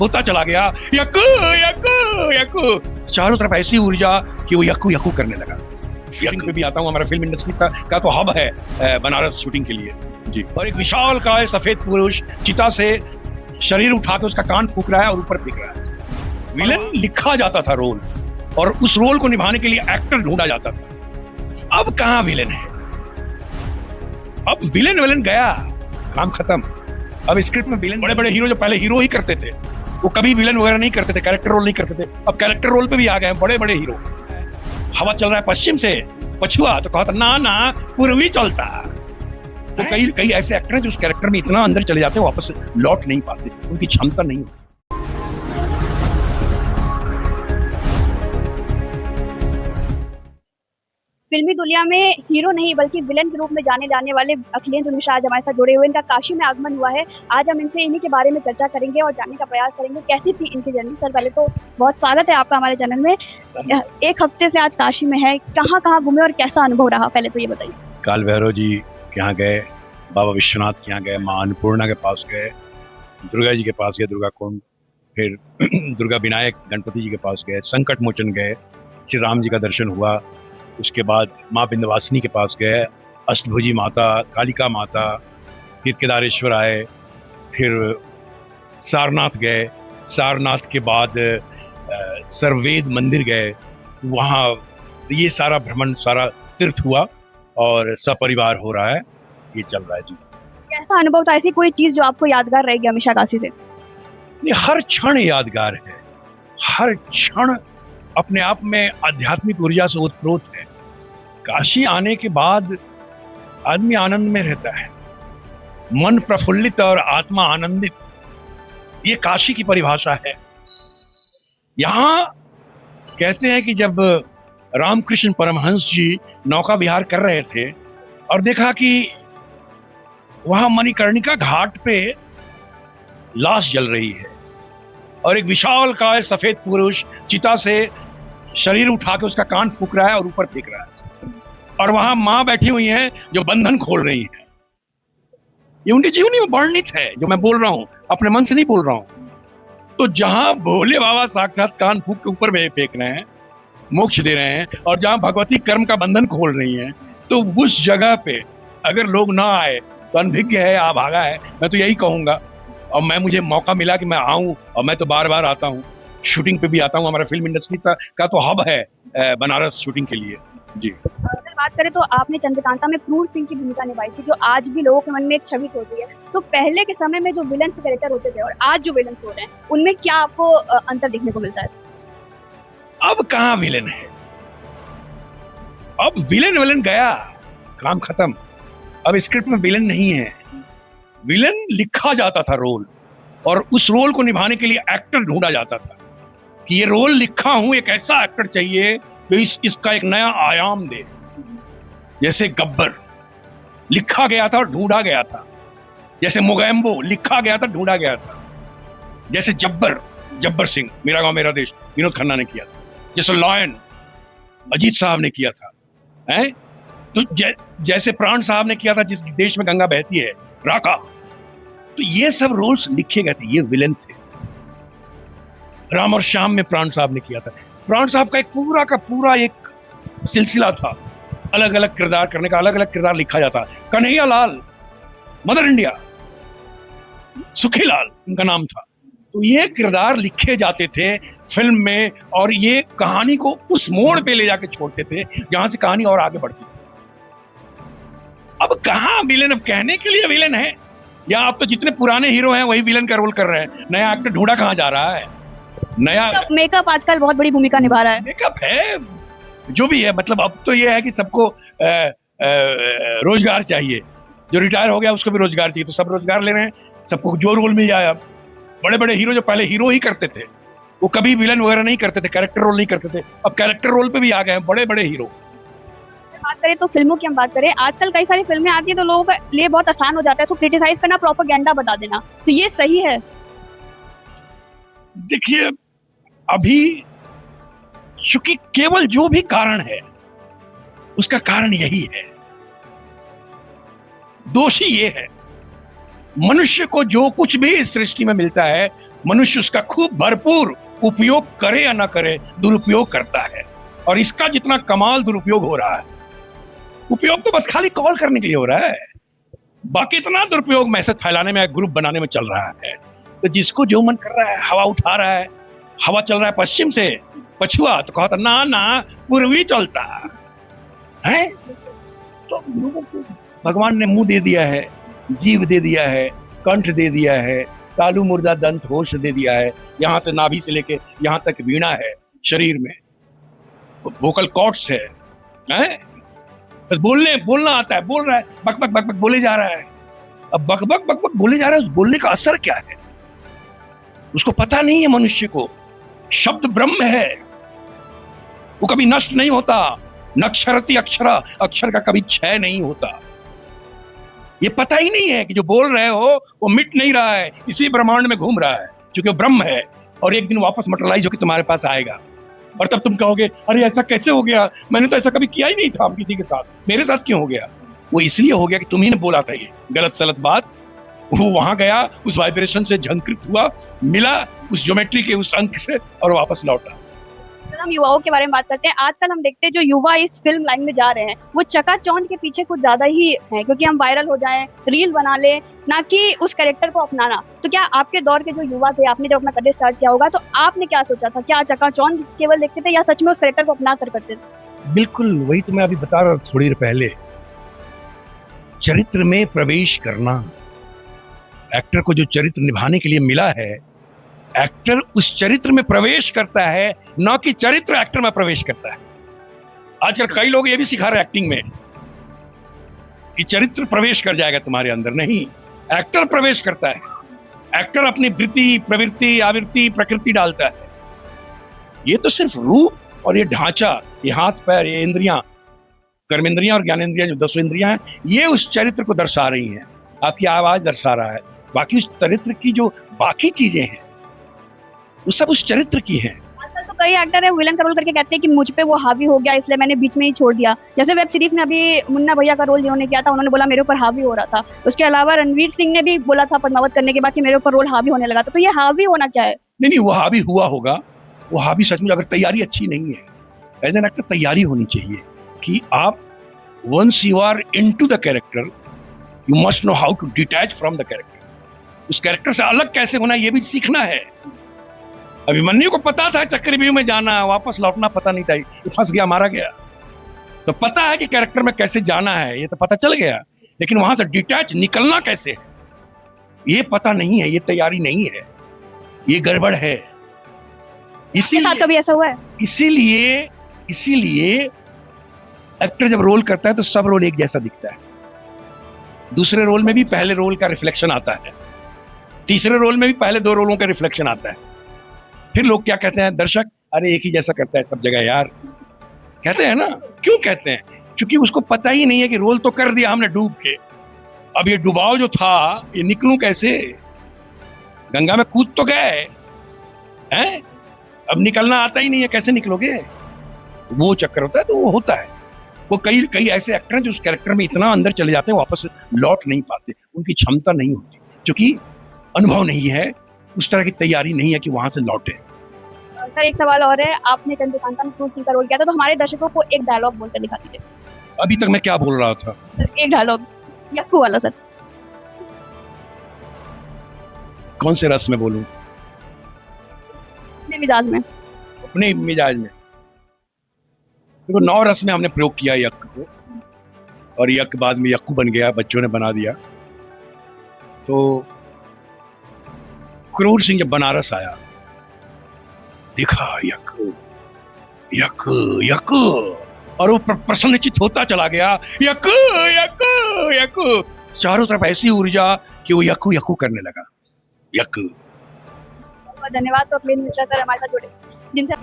होता चला गया, यक्कू यक्कू यक्कू, चारों तरफ ऐसी ऊर्जा कि वो यक्कू यक्कू करने लगा। शूटिंग पे भी आता हूँ, हमारा फिल्म इंडस्ट्री का तो हब है बनारस शूटिंग के लिए जी। और एक विशाल काय सफेद पुरुष चिता से शरीर उठा के उसका कान फूक रहा है और ऊपर फेंक रहा है। विलन लिखा जाता था रोल, और उस रोल को निभाने के लिए एक्टर ढूंढा जाता था। अब कहाँ विलन है? अब विलन गया, काम खत्म। अब स्क्रिप्ट में विलन, बड़े बड़े हीरो जो पहले हीरो ही करते थे वो कभी विलन वगैरह नहीं करते थे, कैरेक्टर रोल नहीं करते थे। अब कैरेक्टर रोल पे भी आ गए हैं बड़े बड़े हीरो। हवा चल रहा है पश्चिम से, पछुआ तो कहता ना ना पूर्वी चलता। तो कई ऐसे एक्टर हैं जो उस कैरेक्टर में इतना अंदर चले जाते हैं वापस लौट नहीं पाते, उनकी क्षमता नहीं होती। फिल्मी दुनिया में हीरो नहीं बल्कि विलन के रूप में जाने जाने वाले अखिलेंद्र मिश्रा आज हमारे साथ जुड़े हुए। इनका काशी में आगमन हुआ है। आज हम इनसे इन्हीं के बारे में चर्चा करेंगे और जानने का प्रयास करेंगे कैसी थी इनकी जर्नी। सर पहले तो बहुत स्वागत है आपका हमारे चैनल में। एक हफ्ते से आज काशी में है, कहाँ कहाँ घूमे और कैसा अनुभव रहा, पहले तो ये बताइए। काल भैरव जी के यहाँ गए, बाबा विश्वनाथ के यहाँ गए, माँ अन्नपूर्णा के पास गए, दुर्गा जी के पास गए, दुर्गा कुंड, फिर दुर्गा विनायक गणपति जी के पास गए, संकट मोचन गए, श्री राम जी का दर्शन हुआ। उसके बाद माँ विंध्यवासिनी के पास गए, अष्टभुजी माता, कालिका माता, फिर केदारेश्वर आए, फिर सारनाथ गए। सारनाथ के बाद सर्ववेद मंदिर गए, वहाँ तो ये सारा भ्रमण, सारा तीर्थ हुआ और सपरिवार हो रहा है, ये चल रहा है जी। कैसा अनुभव था? ऐसी कोई चीज जो आपको यादगार रहेगी हमेशा काशी से? हर क्षण यादगार है, हर क्षण अपने आप में आध्यात्मिक ऊर्जा से ओतप्रोत है। काशी आने के बाद आदमी आनंद में रहता है, मन प्रफुल्लित और आत्मा आनंदित, ये काशी की परिभाषा है। यहाँ कहते हैं कि जब रामकृष्ण परमहंस जी नौका विहार कर रहे थे और देखा कि वहां मणिकर्णिका घाट पे लाश जल रही है और एक विशाल काय सफेद पुरुष चिता से शरीर उठा के उसका कान फूक रहा है और ऊपर फेंक रहा है, और वहां मां बैठी हुई हैं जो बंधन खोल रही हैं। ये उनकी जीवनी में वर्णित है, जो मैं बोल रहा हूं अपने मन से नहीं बोल रहा हूं। तो जहां भोले बाबा साक्षात कान फूक के ऊपर में फेंक रहे हैं, मोक्ष दे रहे हैं, और जहां भगवती कर्म का बंधन खोल रही हैं, तो उस जगह पे अगर लोग ना आए तो अनभिज्ञ है, अभागा है। मैं तो यही कहूंगा, और मुझे मौका मिला कि मैं आऊं, और मैं तो बार बार आता हूं, शूटिंग पे भी आता हूं। हमारा फिल्म इंडस्ट्री का तो हब है बनारस शूटिंग के लिए जी। अगर बात करें तो आपने चंद्रकांता में क्रूर सिंह की भूमिका निभाई थी, जो आज भी लोगों के मन में एक छवि होती है। तो पहले के समय में जो विलन के कैरेक्टर होते थे और आज जो विलन हो रहे हैं, उनमें क्या आपको अंतर देखने को मिलता है? अब कहाँ विलन है? अब विलन गया, काम खत्म। अब स्क्रिप्ट में विलन नहीं है। विलन लिखा जाता था रोल, और उस रोल को निभाने के लिए एक्टर ढूंढा जाता था कि ये रोल लिखा हूं, एक ऐसा एक्टर चाहिए जो इसका एक नया आयाम दे। जैसे गब्बर लिखा गया था और ढूंढा गया था, जैसे मोगैम्बो लिखा गया था, ढूंढा गया था, जैसे जब्बर सिंह, मेरा गांव मेरा देश, विनोद खन्ना ने किया था, जैसे लॉयन अजीत साहब ने किया था, हैं? तो जैसे प्राण साहब ने किया था, जिस देश में गंगा बहती है, राका। तो ये सब रोल्स लिखे गए थे, ये विलन थे। राम और श्याम में प्राण साहब ने किया था। प्राण साहब का एक पूरा एक सिलसिला था, अलग अलग किरदार करने का, अलग अलग किरदार लिखा जाता। कन्हैया लाल, मदर इंडिया, सुखीलाल उनका नाम था। तो ये किरदार लिखे जाते थे फिल्म में, और ये कहानी को उस मोड़ पे ले जाके छोड़ते थे जहां से कहानी और आगे बढ़ती थी। अब कहाँ विलन? अब कहने के लिए विलन है, या आप तो जितने पुराने हीरो हैं वही विलन का रोल कर रहे हैं। नया एक्टर ढूंढा कहाँ जा रहा है? नया मेकअप आजकल बहुत बड़ी भूमिका निभा रहा है। मेकअप है, जो भी है, मतलब अब तो ये है कि सबको रोजगार चाहिए। जो रिटायर हो गया उसको भी रोजगार चाहिए, तो सब रोजगार ले रहे हैं, सबको जो रोल मिल जाए। अब बड़े बड़े हीरो जो पहले हीरो ही करते थे वो कभी विलन वगैरह नहीं करते थे, कैरेक्टर रोल नहीं करते थे। अब कैरेक्टर रोल पे भी आ गए हैं बड़े बड़े हीरो। बात करें तो फिल्मों की हम बात करें, आजकल कई सारी फिल्में आती है तो लोगों के लिए बहुत आसान हो जाता है तो क्रिटिसाइज करना, प्रोपेगेंडा बता देना, तो ये सही है? देखिए, अभी चूंकि केवल जो भी कारण है उसका कारण यही है, दोषी ये है मनुष्य को जो कुछ भी इस सृष्टि में मिलता है, मनुष्य उसका खूब भरपूर उपयोग करे या ना करे, दुरुपयोग करता है। और इसका जितना कमाल दुरुपयोग हो रहा है, उपयोग तो बस खाली कॉल करने के लिए हो रहा है, बाकी इतना दुरुपयोग मैसेज फैलाने में, ग्रुप बनाने में चल रहा है। तो जिसको जो मन कर रहा है, हवा उठा रहा है, हवा चल रहा है पश्चिम से, पछुआ तो कहा था ना ना पूर्वी चलता है। तो लोगों को भगवान ने मुंह दे दिया है, जीव दे दिया है, कंठ दे दिया है, तालु मुर्दा दंत होश दे दिया है, यहाँ से नाभि से लेके यहाँ तक वीणा है शरीर में, वोकल कॉर्ड्स है, हैं? बस बोलना आता है, बोल रहा है, बक बक बक बक बोले जा रहा है। अब बक बक बक बक बोले जा रहा है, उस बोलने का असर क्या है उसको पता नहीं है। मनुष्य को शब्द ब्रह्म है, वो कभी नष्ट नहीं होता। नक्षरति अक्षरा, अक्षर का कभी क्षय नहीं होता। ये पता ही नहीं है कि जो बोल रहे हो वो मिट नहीं रहा है, इसी ब्रह्मांड में घूम रहा है, क्योंकि वो ब्रह्म है और एक दिन वापस मटेरियलाइज होकर तुम्हारे पास आएगा। और तब तुम कहोगे अरे ऐसा कैसे हो गया, मैंने तो ऐसा कभी किया ही नहीं था किसी के साथ, मेरे साथ क्यों हो गया? वो इसलिए हो गया कि तुम ही ने बोला था ये गलत सलत बात। वो वहां गया, उस वाइब्रेशन से झंकृत हुआ, मिला उस ज्योमेट्री के उस अंक से और वापस लौटा। हम युवाओं के बारे में बात करते हैं। आजकल हम देखते हैं जो युवा इस फिल्म लाइन में जा रहे हैं वो चकाचौंध के पीछे कुछ ज्यादा ही है, क्योंकि हम वायरल हो जाएं, रील बना ले, ना कि उस कैरेक्टर को अपनाना। तो क्या आपके दौर के जो युवा थे, आपने जब अपना करियर स्टार्ट किया होगा, तो आपने क्या सोचा था? क्या चकाचौंध केवल देखते थे या सच में उस कैरेक्टर को अपना कर करते थे? बिल्कुल वही तो मैं अभी बता रहा था थोड़ी देर पहले। चरित्र में प्रवेश करना, एक्टर को जो चरित्र निभाने के लिए मिला है, एक्टर उस चरित्र में प्रवेश करता है, न कि चरित्र एक्टर में प्रवेश करता है। आजकल कई लोग ये भी सिखा रहे एक्टिंग में कि चरित्र प्रवेश कर जाएगा तुम्हारे अंदर, नहीं, एक्टर प्रवेश करता है। एक्टर अपनी वृत्ति, प्रवृत्ति, आवृत्ति, प्रकृति डालता है। ये तो सिर्फ रूप और ये ढांचा, ये हाथ पैर, ये इंद्रियां, कर्मेंद्रियां और ज्ञानेंद्रियां, जो 10 इंद्रियां हैं, ये उस चरित्र को दर्शा रही हैं। आपकी आवाज दर्शा रहा है, बाकी उस चरित्र की जो बाकी चीजें हैं वो सब उस चरित्र की हैं। आजकल तो कई एक्टर है विलन का रोल करके कहते हैं कि मुझ पे वो हावी हो गया, इसलिए मैंने बीच में ही छोड़ दिया। जैसे वेब सीरीज में अभी मुन्ना भैया का रोल जिन्होंने किया था, उन्होंने बोला मेरे ऊपर हावी हो रहा था। उसके अलावा रणवीर सिंह ने भी बोला था पद्मावत करने के बाद कि मेरे ऊपर रोल हावी होने लगा था। तो ये हावी होना क्या है? नहीं, वो हावी हुआ होगा, वो हावी सच में, अगर तैयारी अच्छी नहीं है, एज एन एक्टर तैयारी होनी चाहिए कि आप once you are into the character, you must know how to detach from the character. उस कैरेक्टर से अलग कैसे होना, ये भी सीखना है। अभिमन्यु को पता था चक्रव्यूह में जाना, वापस लौटना पता नहीं था, ये फंस गया, मारा गया। तो पता है कि कैरेक्टर में कैसे जाना है, ये तो पता चल गया, लेकिन वहां से डिटैच निकलना कैसे है ये पता नहीं है, ये तैयारी नहीं है, ये गड़बड़ है। इसीलिए कभी ऐसा हुआ है? इसीलिए एक्टर जब रोल करता है तो सब रोल एक जैसा दिखता है। दूसरे रोल में भी पहले रोल का रिफ्लेक्शन आता है, तीसरे रोल में भी पहले 2 रोलों का रिफ्लेक्शन आता है। फिर लोग क्या कहते हैं, दर्शक अरे एक ही जैसा करता है सब जगह यार, कहते हैं ना। क्यों कहते हैं? क्योंकि उसको पता ही नहीं है कि रोल तो कर दिया हमने डूब के, अब ये डुबाव जो था ये निकलूं कैसे? गंगा में कूद तो गए हैं, अब निकलना आता ही नहीं है, कैसे निकलोगे? वो चक्कर होता है। तो वो होता है, वो कई ऐसे एक्टर हैं जो उस कैरेक्टर में इतना अंदर चले जाते हैं, वापस लौट नहीं पाते, उनकी क्षमता नहीं होती, क्योंकि अनुभव नहीं है, उस तरह की तैयारी नहीं है कि वहां से लौटे। सर एक सवाल और है, आपने चंद्रकांता में क्रूर सिंह का रोल किया था, तो हमारे दर्शकों को एक डायलॉग बोलकर दिखा दीजिए। अभी तक मैं क्या बोल रहा था? एक डायलॉग यक्कू वाला सर। कौन से रस में बोलूं? अपने मिजाज में। अपने मिजाज में देखो, 9 रस में हमने प्रयोग किया यक को, और यक बाद में यक्कू बन गया, बच्चों ने बना दिया। तो क्रूर सिंह जब बनारस आया, देखा यक यक यक, और वो प्रसन्नचित होता चला गया, यक यक यक, चारों तरफ ऐसी ऊर्जा कि वो यक्कू यक्कू करने लगा। यक। धन्यवाद। तो अखिलेश मिश्रा सर हमारे साथ जुड़े, जिनसे